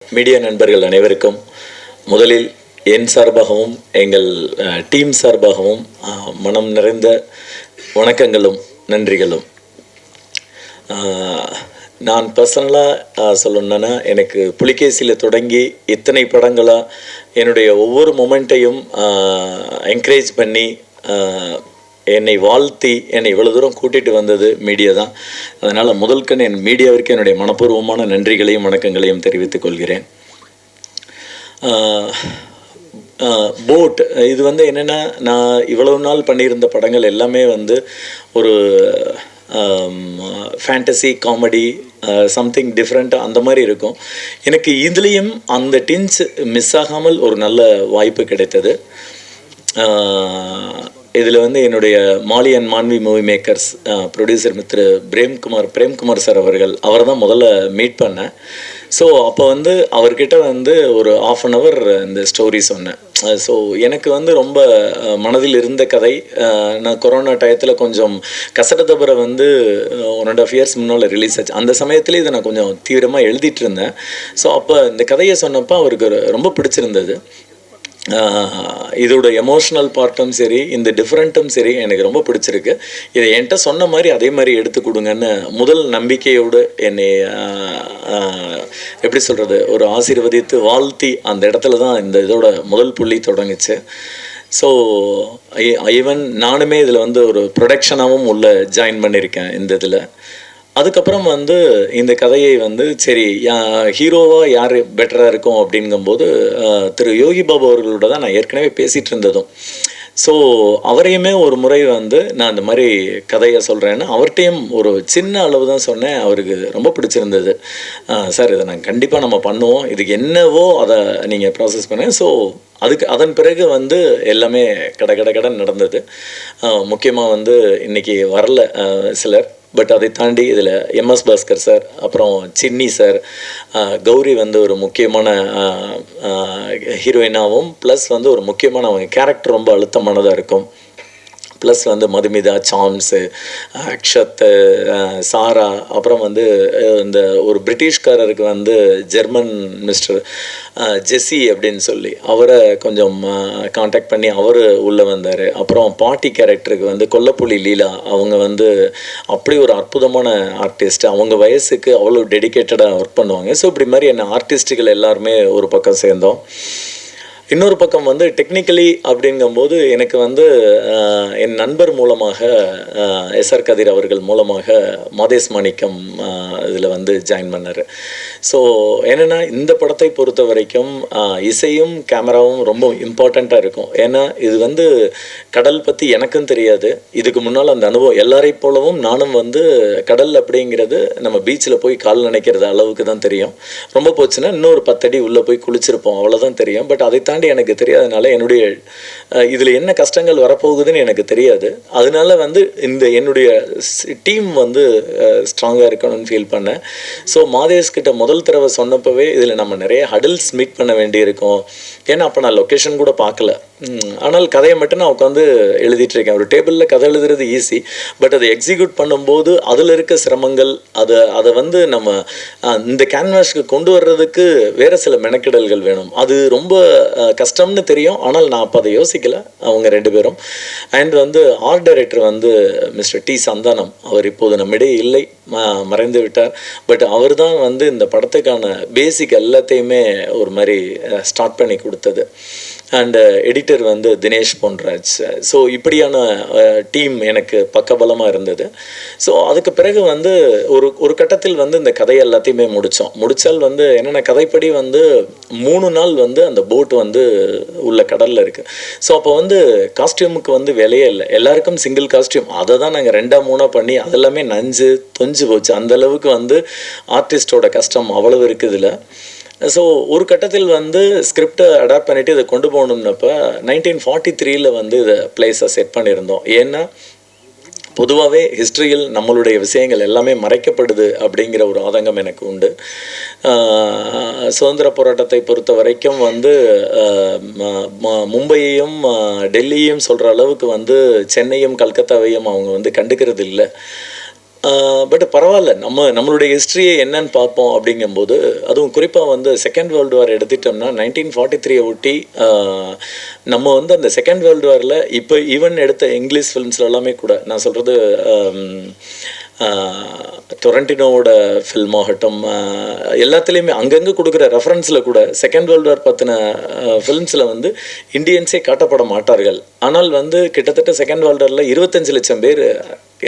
Media நண்பர்கள் அனைவருக்கும் முதலில் என் சார்பாகவும் எங்கள் டீம் சார்பாகவும் மனம் நிறைந்த வணக்கங்களும் நன்றிகளும். நான் பர்சனலாக சொல்லணுன்னா, எனக்கு புலிகேசியில் தொடங்கி இத்தனை படங்களாக என்னுடைய ஒவ்வொரு மொமெண்ட்டையும் என்கரேஜ் பண்ணி என்னை வாழ்த்தி என்னை இவ்வளோ தூரம் கூட்டிகிட்டு வந்தது மீடியா தான். அதனால் முதல்கண் என் மீடியாவிற்கு என்னுடைய மனப்பூர்வமான நன்றிகளையும் வணக்கங்களையும் தெரிவித்துக் கொள்கிறேன். போட் இது என்னென்னா, நான் இவ்வளவு நாள் பண்ணியிருந்த படங்கள் எல்லாமே ஒரு ஃபேண்டசி காமெடி சம்திங் டிஃப்ரெண்ட்டாக அந்த மாதிரி இருக்கும். எனக்கு இதுலேயும் அந்த டின்ஸ் மிஸ் ஆகாமல் ஒரு நல்ல வாய்ப்பு கிடைத்தது. இதில் என்னுடைய Mali and Manvi movie makers producer Mithru Premkumar sir அவரை தான் முதல்ல மீட் பண்ணேன். ஸோ அப்போ அவர்கிட்ட ஒரு ½ அன் ஹவர் இந்த ஸ்டோரி சொன்னேன். ஸோ எனக்கு ரொம்ப மனதில் இருந்த கதை. நான் கொரோனா டயத்தில் கொஞ்சம் கசடதபரை 1.5 years முன்னால் ரிலீஸ் ஆச்சு. அந்த சமயத்தில் இதை நான் கொஞ்சம் தீவிரமாக எழுதிட்டு இருந்தேன். ஸோ அப்போ இந்த கதையை சொன்னப்போ அவருக்கு ரொம்ப பிடிச்சிருந்தது. இதோட எமோஷ்னல் பார்ட்டும் சரி, இந்த டிஃப்ரெண்ட்டும் சரி எனக்கு ரொம்ப பிடிச்சிருக்கு. இதை என்கிட்ட சொன்ன மாதிரி அதே மாதிரி எடுத்து கொடுங்கன்னு முதல் நம்பிக்கையோடு என்னை எப்படி சொல்கிறது, ஒரு ஆசீர்வதித்து வாழ்த்தி அந்த இடத்துல தான் இந்த இதோட முதல் புள்ளி தொடங்குச்சு. ஸோ ஈவன் நானுமே இதில் ஒரு ப்ரொடக்ஷனாகவும் உள்ள ஜாயின் பண்ணியிருக்கேன் இந்த இதில். அதுக்கப்புறம் இந்த கதையை சரி ஹீரோவாக யார் பெட்டராக இருக்கும் அப்படிங்கும்போது திரு யோகி பாபு அவர்களோட தான் நான் ஏற்கனவே பேசிகிட்டு இருந்ததும். ஸோ அவரையுமே ஒரு முறை நான் இந்த மாதிரி கதையை சொல்கிறேன்னு அவர்கிட்டையும் ஒரு சின்ன அளவு தான் சொன்னேன். அவருக்கு ரொம்ப பிடிச்சிருந்தது. சார் இதை நாங்கள் கண்டிப்பாக நம்ம பண்ணுவோம், இதுக்கு என்னவோ அதை நீங்கள் ப்ராசஸ் பண்ணேன். ஸோ அதன் பிறகு எல்லாமே கடன் நடந்தது. முக்கியமாக இன்றைக்கி வரல சிலர், பட் அதை தாண்டி இதில் MS பாஸ்கர் சார், அப்புறம் சின்னி சார், கௌரி ஒரு முக்கியமான ஹீரோயினாகவும் ப்ளஸ் ஒரு முக்கியமான அவங்க கேரக்டர் ரொம்ப அழுத்தமானதாக இருக்கும். ப்ளஸ் மதுமிதா, சாம்ஸு, அக்ஷத், சாரா, அப்புறம் இந்த ஒரு பிரிட்டிஷ்காரருக்கு ஜெர்மன் மிஸ்டர் ஜெஸ்ஸி அப்படின்னு சொல்லி அவரை கொஞ்சம் காண்டாக்ட் பண்ணி அவர் உள்ளே வந்தார். அப்புறம் பாட்டி கேரக்டருக்கு கொல்லப்புலி லீலா, அவங்க அப்படி ஒரு அற்புதமான ஆர்டிஸ்ட். அவங்க வயசுக்கு அவ்வளோ டெடிக்கேட்டடாக ஒர்க் பண்ணுவாங்க. ஸோ இப்படி மாதிரி என்ன ஆர்டிஸ்ட்டுகள் எல்லாருமே ஒரு பக்கம் சேர்ந்தோம். இன்னொரு பக்கம் டெக்னிக்கலி அப்படிங்கும்போது எனக்கு என் நண்பர் மூலமாக SR கதிர் அவர்கள் மூலமாக மாதேஷ் மாணிக்கம் இதில் ஜாயின் பண்ணார். ஸோ என்னென்னா, இந்த படத்தை பொறுத்த வரைக்கும் இசையும் கேமராவும் ரொம்ப இம்பார்ட்டண்ட்டாக இருக்கும். ஏன்னா இது கடல் பற்றி எனக்கும் தெரியாது. இதுக்கு முன்னால் அந்த அனுபவம் எல்லாரை போலவும் நானும் கடல் அப்படிங்கிறது நம்ம பீச்சில் போய் கால் நினைக்கிறது அளவுக்கு தான் தெரியும். ரொம்ப போச்சுன்னா இன்னொரு 10 அடி உள்ளே போய் குளிச்சிருப்போம், அவ்வளோதான் தெரியும். பட் அதை தாண்டி எனக்கு தெரியாதனால என்னுடைய இதில் என்ன கஷ்டங்கள் வரப்போகுதுன்னு எனக்கு தெரியாது. அதனால இந்த என்னுடைய டீம் ஸ்ட்ராங்காக இருக்கணும்னு ஃபீல் பண்ணேன். ஸோ மாதேஷ் கிட்ட முதல் தடவை சொன்னப்பவே இதில் நம்ம நிறைய ஹடில்ஸ் மீட் பண்ண வேண்டியிருக்கும். ஏன்னா அப்போ நான் லொக்கேஷன் கூட பார்க்கல. ஆனால் கதையை மட்டும் நான் உட்காந்து எழுதிட்டுருக்கேன். ஒரு டேபிளில் கதை எழுதுறது ஈஸி, பட் அதை எக்ஸிக்யூட் பண்ணும்போது அதில் இருக்க சிரமங்கள், அதை நம்ம இந்த கேன்வாஸ்க்கு கொண்டு வர்றதுக்கு வேறு சில மெனக்கெடல்கள் வேணும். அது ரொம்ப கஷ்டம்னு தெரியும். ஆனால் நான் அப்போ அதை யோசிக்கலை, அவங்க 2 பேரும். And art director mister D Santhanam, அவர் இப்போது நம்மிடையே இல்லை, மறைந்து விட்டார். பட் அவர் தான் இந்த படத்துக்கான பேசிக் எல்லாத்தையுமே ஒரு மாதிரி ஸ்டார்ட் பண்ணி கொடுத்தது. And editor Dinesh Ponraj. So இப்படியான டீம் எனக்கு பக்கபலமாக இருந்தது. ஸோ அதுக்கு பிறகு ஒரு கட்டத்தில் இந்த கதையை எல்லாத்தையுமே முடித்தால் என்னென்ன கதைப்படி 3 நாள் அந்த போட் உள்ள கடலில் இருக்குது. ஸோ அப்போ காஸ்டியூமுக்கு வேலையே இல்லை, எல்லாருக்கும் சிங்கிள் காஸ்டியூம். அதை தான் நாங்கள் 2-3 பண்ணி அதெல்லாமே நஞ்சு தொஞ்சு போச்சு. அந்தளவுக்கு ஆர்டிஸ்டோட கஷ்டம் அவ்வளவு இருக்குது இதில். ஸோ ஒரு கட்டத்தில் ஸ்கிரிப்டை அடாப்ட் பண்ணிவிட்டு இதை கொண்டு போகணுன்னப்போ 1943 இதை பிளேஸை செட் பண்ணியிருந்தோம். ஏன்னா பொதுவாகவே ஹிஸ்ட்ரியில் நம்மளுடைய விஷயங்கள் எல்லாமே மறைக்கப்படுது அப்படிங்கிற ஒரு ஆதங்கம் எனக்கு உண்டு. சுதந்திர போராட்டத்தை பொறுத்த வரைக்கும் மும்பையையும் டெல்லியையும் சொல்கிற அளவுக்கு சென்னையும் கல்கத்தாவையும் அவங்க கண்டுக்கிறது இல்லை. பட் பரவாயில்ல, நம்மளுடைய ஹிஸ்ட்ரியை என்னன்னு பார்ப்போம் அப்படிங்கும்போது, அதுவும் குறிப்பாக வந்து செகண்ட் வேர்ல்டு வார் எடுத்துட்டோம்னா 1943 ஒட்டி நம்ம வந்து அந்த செகண்ட் வேர்ல்டு வாரில் இப்போ ஈவன் எடுத்த இங்கிலீஷ் ஃபிலிம்ஸில் எல்லாமே கூட நான் சொல்கிறது டொரண்டினோவோட ஃபில்ம் ஆகட்டும், எல்லாத்துலேயுமே அங்கங்கே கொடுக்குற ரெஃபரன்ஸில் கூட செகண்ட் வேர்ல்டு வார் பற்றின ஃபிலிம்ஸில் வந்து இந்தியன்ஸே காட்டப்பட மாட்டார்கள். ஆனால் வந்து கிட்டத்தட்ட செகண்ட் வேர்ல்டு வாரில் 25 லட்சம் பேர்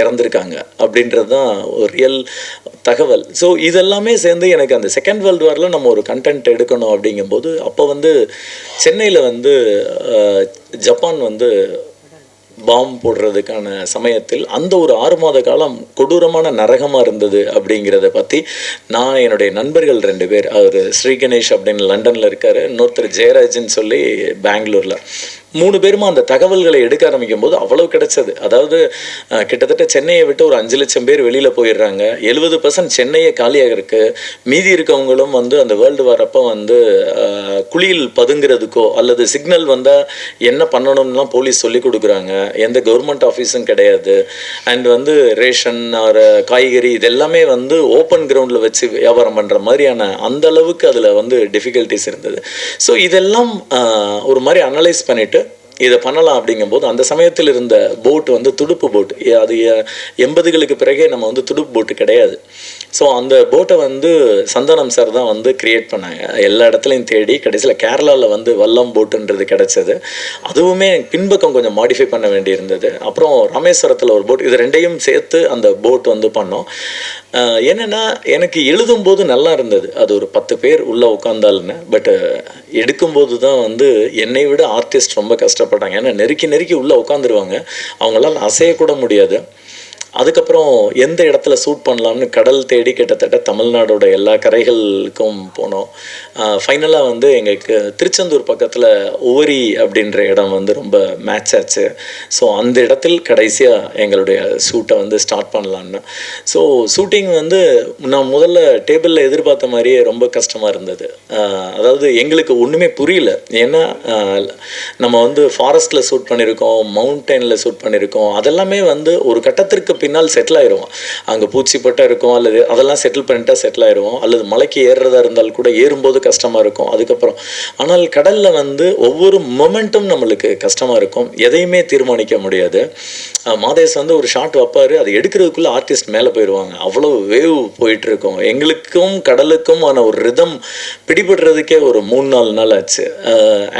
இறந்துருக்காங்க அப்படின்றது தான் ஒரு ரியல் தகவல். ஸோ இதெல்லாமே சேர்ந்து எனக்கு அந்த செகண்ட் வேர்ல்டு வாரில் நம்ம ஒரு கண்டென்ட் எடுக்கணும் அப்படிங்கும்போது, அப்போ வந்து சென்னையில் வந்து ஜப்பான் வந்து பாம்பு போடுறதுக்கான சமயத்தில் அந்த ஒரு 6 மாத காலம் கொடூரமான நரகமாக இருந்தது அப்படிங்கிறத பற்றி நான் என்னுடைய நண்பர்கள் 2 பேர், அவர் ஸ்ரீ கணேஷ் அப்படின்னு லண்டனில் இருக்கார், இன்னொருத்தர் ஜெயராஜன் சொல்லி பெங்களூரில், 3 பேருமா அந்த தகவல்களை எடுக்க ஆரம்பிக்கும் போது அவ்வளவு கிடைச்சது. அதாவது கிட்டத்தட்ட சென்னையை விட்டு ஒரு 5 லட்சம் பேர் வெளியில் போயிடுறாங்க, 70% சென்னையை காலியாக இருக்குது, மீதி இருக்கவங்களும் வந்து அந்த வேர்ல்டு வார் அப்போ வந்து குழியில் பதுங்கிறதுக்கோ அல்லது சிக்னல் வந்தால் என்ன பண்ணணும்லாம் போலீஸ் சொல்லி கொடுக்குறாங்க, எந்த கவர்மெண்ட் ஆஃபீஸும் கிடையாது, அண்ட் வந்து ரேஷன் ஆர் காய்கறி இதெல்லாமே வந்து ஓப்பன் கிரவுண்டில் வச்சு வியாபாரம் பண்ணுற மாதிரியான அந்த அளவுக்கு அதில் வந்து டிஃபிகல்ட்டிஸ் இருந்தது. ஸோ இதெல்லாம் ஒரு மாதிரி அனலைஸ் பண்ணிவிட்டு இதை பண்ணலாம் அப்படிங்கும்போது, அந்த சமயத்தில் இருந்த போட் வந்து துடுப்பு போட், அது 80களுக்கு பிறகே நம்ம வந்து துடுப்பு போட்டு கிடையாது. ஸோ அந்த போட்டை வந்து சந்தானம் சார் தான் வந்து கிரியேட் பண்ணாங்க, எல்லா இடத்துலையும் தேடி கடைசியில் கேரளாவில் வந்து வல்லம் போட்டுன்றது கிடச்சது. அதுவுமே பின்பக்கம் கொஞ்சம் மாடிஃபை பண்ண வேண்டியிருந்தது. அப்புறம் ராமேஸ்வரத்தில் ஒரு போட், இது 2ஐயும் சேர்த்து அந்த போட் வந்து பண்ணோம். என்னென்னா எனக்கு எழுதும்போது நல்லா இருந்தது, அது ஒரு 10 பேர் உள்ளே உட்காந்தாலுன்னு, பட்டு எடுக்கும்போது தான் வந்து என்னை விட ஆர்டிஸ்ட் ரொம்ப கஷ்டப்பட்டாங்க. ஏன்னா நெருக்கி உள்ளே உட்காந்துருவாங்க, அவங்களால அசையக்கூட முடியாது. அதுக்கப்புறம் எந்த இடத்துல ஷூட் பண்ணலாம்னு கடல் தேடி கிட்டத்தட்ட தமிழ்நாடோட எல்லா கரைகளுக்கும் போனோம். ஃபைனலாக வந்து எங்களுக்கு திருச்செந்தூர் பக்கத்தில் உவரி அப்படின்ற இடம் வந்து ரொம்ப மேட்ச் ஆச்சு. ஸோ அந்த இடத்தில் கடைசியாக எங்களுடைய ஷூட்டை வந்து ஸ்டார்ட் பண்ணலான்னு. ஸோ ஷூட்டிங் வந்து நான் முதல்ல டேபிளில் எதிர்பார்த்த மாதிரியே ரொம்ப கஷ்டமாக இருந்தது. அதாவது எங்களுக்கு ஒன்றுமே புரியல, ஏன்னா நம்ம வந்து ஃபாரஸ்ட்டில் ஷூட் பண்ணியிருக்கோம், மவுண்டெயினில் ஷூட் பண்ணியிருக்கோம், அதெல்லாமே வந்து ஒரு கட்டத்திற்கு பின்னால் செட்டில் ஆயிடுவோம். அங்கே பூச்சிப்பட்டா இருக்கும், அல்லது அதெல்லாம் செட்டில் பண்ணிட்டா செட்டில் ஆயிடுவோம், அல்லது மலைக்கு ஏறுறதா இருந்தால் கூட ஏறும்போது கஷ்டமாக இருக்கும். அதுக்கப்புறம் ஆனால் கடலில் வந்து ஒவ்வொரு மொமெண்ட்டும் நம்மளுக்கு கஷ்டமாக இருக்கும், எதையுமே தீர்மானிக்க முடியாது. மாதேஷ் வந்து ஒரு ஷாட் வைப்பார், அதை எடுக்கிறதுக்குள்ளே ஆர்டிஸ்ட் மேலே போயிடுவாங்க, அவ்வளோ வேவ் போயிட்டுருக்கோம். எங்களுக்கும் கடலுக்கும் ஆன ஒரு ரிதம் பிடிபடுறதுக்கே ஒரு 3-4 நாள் ஆச்சு.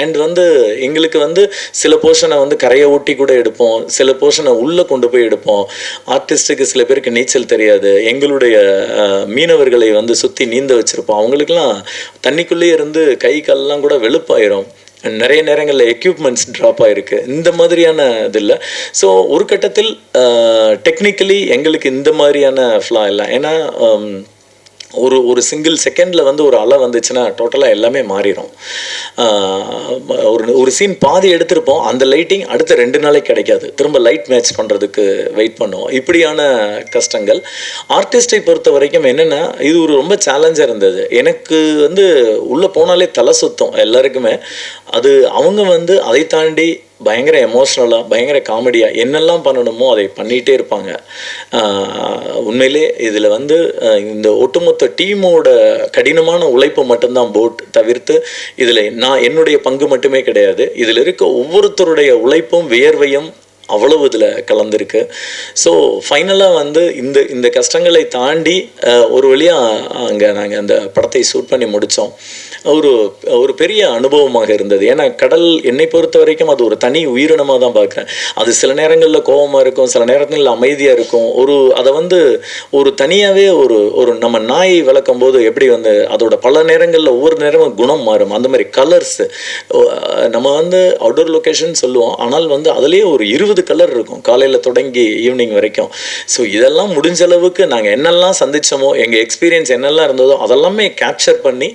அண்ட் வந்து எங்களுக்கு வந்து சில போர்ஷனை வந்து கரையை ஊட்டி கூட எடுப்போம், சில போர்ஷனை உள்ளே கொண்டு போய் எடுப்போம். ஆர்டிஸ்ட்டுக்கு சில பேருக்கு நீச்சல் தெரியாது, எங்களுடைய மீனவர்களை வந்து சுற்றி நீந்த வச்சுருப்போம், அவங்களுக்கெல்லாம் தண்ணிக்குள்ளேயே இருந்து கை கால்லாம் கூட வெளுப்பாயிரும். நிறைய நேரங்களில் எக்யூப்மெண்ட்ஸ் ட்ராப் ஆகிருக்கு, இந்த மாதிரியான இது இல்லை. ஸோ ஒரு கட்டத்தில் டெக்னிக்கலி எங்களுக்கு இந்த மாதிரியான ஃப்ளா இல்லை. ஏன்னா ஒரு சிங்கிள் செகண்டில் வந்து ஒரு அலை வந்துச்சுன்னா டோட்டலாக எல்லாமே மாறிடும். ஒரு சீன் பாதி எடுத்திருப்போம், அந்த லைட்டிங் அடுத்த 2 நாளைக்கு கிடைக்காது, திரும்ப லைட் மேட்ச் பண்ணுறதுக்கு வெயிட் பண்ணுவோம். இப்படியான கஷ்டங்கள் ஆர்டிஸ்டை பொறுத்த வரைக்கும் என்னென்னா, இது ஒரு ரொம்ப சேலஞ்சாக இருந்தது. எனக்கு வந்து உள்ளே போனாலே தலை சுத்தம் எல்லாருக்குமே. அது அவங்க வந்து அதை தாண்டி பயங்கர எமோஷ்னலாக பயங்கர காமெடியாக என்னெல்லாம் பண்ணணுமோ அதை பண்ணிகிட்டே இருப்பாங்க. உண்மையிலே இதில் வந்து இந்த ஒட்டுமொத்த டீமோட கடினமான உழைப்பு மட்டும்தான் போட் தவிர்த்து இதில் என்னுடைய பங்கு மட்டுமே கிடையாது. இதில் இருக்க ஒவ்வொருத்தருடைய உழைப்பும் வியர்வையும் அவ்வளவு இதில் கலந்துருக்கு. ஸோ ஃபைனலாக வந்து இந்த கஷ்டங்களை தாண்டி ஒரு வழியாக அங்கே நாங்கள் அந்த படத்தை ஷூட் பண்ணி முடித்தோம். ஒரு பெரிய அனுபவமாக இருந்தது. ஏன்னா கடல் என்னை பொறுத்த வரைக்கும் அது ஒரு தனி உயிரினமாக தான் பார்க்குறேன். அது சில நேரங்களில் கோபமாக இருக்கும், சில நேரங்களில் அமைதியாக இருக்கும். அதை வந்து ஒரு தனியாகவே ஒரு நம்ம நாய் வளர்க்கும் போது எப்படி வந்து அதோட பல நேரங்களில் ஒவ்வொரு நேரமும் குணம் மாறும், அந்த மாதிரி கலர்ஸ் நம்ம வந்து அவுட்டோர் லொக்கேஷன் சொல்லுவோம், ஆனால் வந்து அதுலேயே ஒரு 20 கலர் இருக்கும் காலையில் தொடங்கி ஈவினிங் வரைக்கும். ஸோ இதெல்லாம் முடிஞ்ச அளவுக்கு நாங்கள் என்னெல்லாம் சந்தித்தோமோ, எங்கள் எக்ஸ்பீரியன்ஸ் என்னெல்லாம் இருந்ததோ அதெல்லாமே கேப்சர் பண்ணி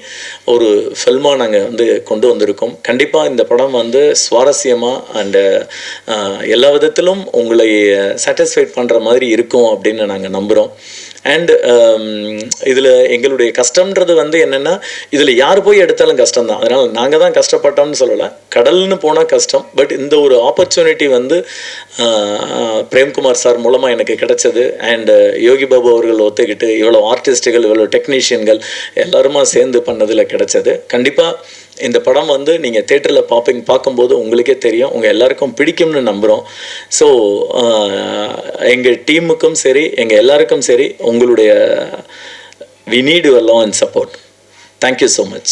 ஒரு ஃபில்மாக நாங்கள் வந்து கொண்டு வந்திருக்கோம். கண்டிப்பாக இந்த படம் வந்து சுவாரஸ்யமாக அண்டு எல்லா விதத்திலும் உங்களை சாட்டிஸ்ஃபைட் பண்ணுற மாதிரி இருக்கும் அப்படின்னு நாங்கள் நம்புகிறோம். அண்ட் இதில் எங்களுடைய கஷ்டம்ன்றது வந்து என்னென்னா இதில் யார் போய் எடுத்தாலும் கஷ்டம் தான். அதனால் நாங்கள் தான் கஷ்டப்பட்டோம்னு சொல்லலை, கடல்னு போனால் கஷ்டம். பட் இந்த ஒரு ஆப்பர்ச்சுனிட்டி வந்து பிரேம்குமார் சார் மூலமாக எனக்கு கிடைச்சது. அண்ட் யோகி பாபு அவர்கள் ஒத்துக்கிட்டு இவ்வளோ ஆர்டிஸ்ட்டுகள், இவ்வளோ டெக்னீஷியன்கள் எல்லாருமா சேர்ந்து பண்ணதில் கிடைச்சது. கண்டிப்பாக இந்த படம் வந்து நீங்கள் தேட்டரில் பார்க்கும்போது உங்களுக்கே தெரியும், உங்கள் எல்லாருக்கும் பிடிக்கும்னு நம்புகிறோம். ஸோ எங்கள் டீமுக்கும் சரி, எங்கள் எல்லாருக்கும் சரி, உங்களுடைய we need your love and support. Thank you so much.